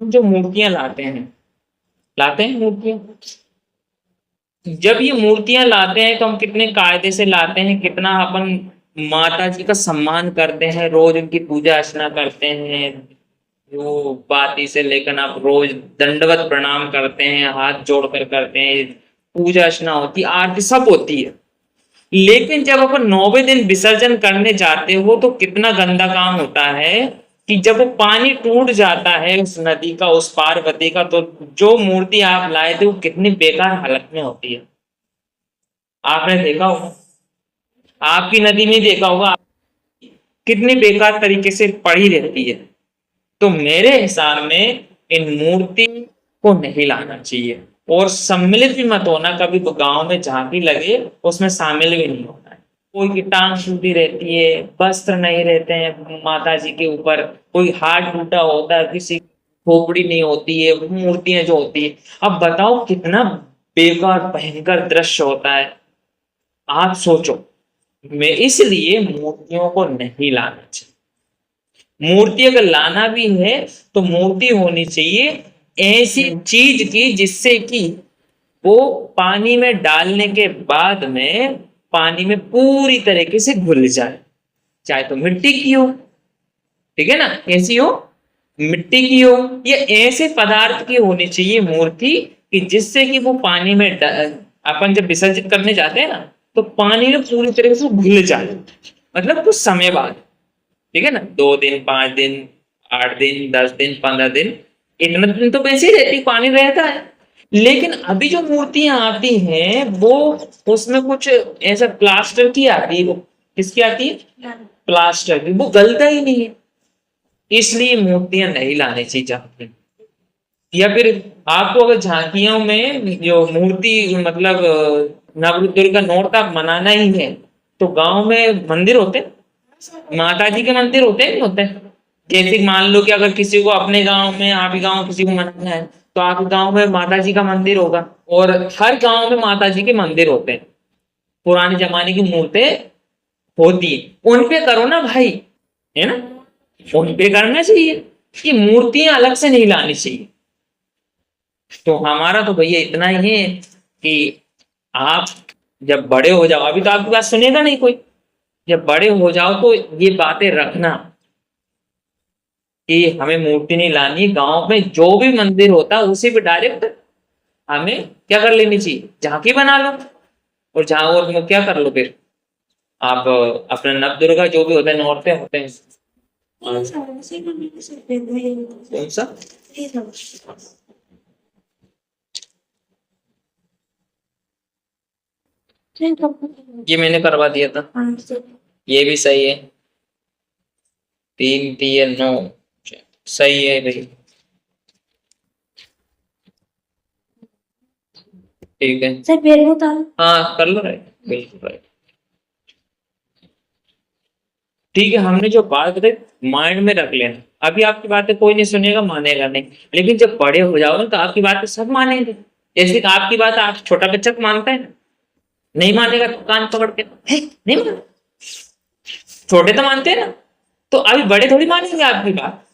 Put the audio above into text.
जो मूर्तियां लाते हैं मूर्तियां। जब ये मूर्तियां लाते हैं तो हम कितने कायदे से लाते हैं, कितना अपन माता जी का सम्मान करते हैं, रोज उनकी पूजा अर्चना करते हैं। जो बाती से लेकर आप रोज दंडवत प्रणाम करते हैं, हाथ जोड़कर करते हैं, पूजा अर्चना होती है, आरती सब होती है। लेकिन जब अपन 9वें दिन विसर्जन करने जाते हो तो कितना गंदा काम होता है कि जब वो पानी टूट जाता है उस नदी का, उस पार्वती का, तो जो मूर्ति आप लाए थे वो कितनी बेकार हालत में होती है। आपने देखा होगा, आपकी नदी में देखा होगा कितनी बेकार तरीके से पड़ी रहती है। तो मेरे हिसाब में इन मूर्ति को नहीं लाना चाहिए, और सम्मिलित भी मत होना। कभी तो गांव में झांकी लगे उसमें शामिल भी नहीं होना है। कोई की टांग टूटी रहती है, वस्त्र नहीं रहते हैं माता जी के ऊपर, कोई हाथ टूटा होता है, किसी की खोपड़ी नहीं होती है, मूर्तियां जो होती है। अब बताओ कितना बेकार भयंकर दृश्य होता है। आप सोचो, मैं इसलिए मूर्तियों को नहीं लाना चाहिए। मूर्ति अगर लाना भी है तो मूर्ति होनी चाहिए ऐसी चीज की जिससे कि वो पानी में डालने के बाद में पानी में पूरी तरीके से घुल जाए। चाहे तो मिट्टी की हो, ठीक है ना, कैसी हो, मिट्टी की हो, या ऐसे पदार्थ की होनी चाहिए मूर्ति कि जिससे कि वो पानी में अपन जब विसर्जित करने जाते हैं ना तो पानी में पूरी तरीके से घुल जाए, मतलब कुछ समय बाद। ठीक है ना, 2 दिन, 5 दिन, 8 दिन, 10 दिन, 15 दिन, इतना दिन तो वैसे ही रहती, पानी रहता है। लेकिन अभी जो मूर्तियां आती हैं वो उसमें कुछ ऐसा प्लास्टर की आती है। वो किसकी आती है? प्लास्टर की। वो गलता ही नहीं है, इसलिए मूर्तियां नहीं लानी चाहिए झांकी। या फिर आपको अगर झांकियों में जो मूर्ति मतलब नवरात्रि का नौरता मनाना ही है तो गांव में मंदिर होते हैं, माता जी के मंदिर होते हैं, नहीं होते? जैसे मान लो कि अगर किसी को अपने गांव में, आप ही गांव किसी को मनाना है तो आपके गांव में माता जी का मंदिर होगा, और हर गांव में माता जी के मंदिर होते हैं। पुराने जमाने की मूर्तें होती है, उन पे करो ना भाई, है ना, उन पे करना चाहिए। कि मूर्तियां अलग से नहीं लानी चाहिए। तो हमारा तो भैया इतना ही है कि आप जब बड़े हो जाओ, अभी तो आपकी बात सुनेगा नहीं कोई, जब बड़े हो जाओ तो ये बातें रखना कि हमें मूर्ति नहीं लानी। गांव में जो भी मंदिर होता है उसी पे डायरेक्ट हमें क्या कर लेनी चाहिए, झांकी बना लो। और जहां और तुम क्या कर लो फिर, आप अपने नव दुर्गा जो भी होते हैं, नौरते होते हैं। कौन सा? ये मैंने करवा दिया था, ये भी सही है। 3 3 9 सही है भाई, ठीक है सर, मेरे को हाँ कर लो, राइट, बिल्कुल राइट। ठीक है, हमने जो बात बताई माइंड में रख लेना। अभी आपकी बातें कोई नहीं सुनेगा, मानेगा नहीं, लेकिन जब बड़े हो जाओगे तो आपकी बातें सब मानेंगे। जैसे कि आपकी बात आप छोटा बच्चा को मानता है ना, नहीं मानेगा तो कान पकड़ के "हे, नहीं माना"। छोटे तो मानते हैं ना, तो अभी बड़े थोड़ी मानेंगे आपकी बात।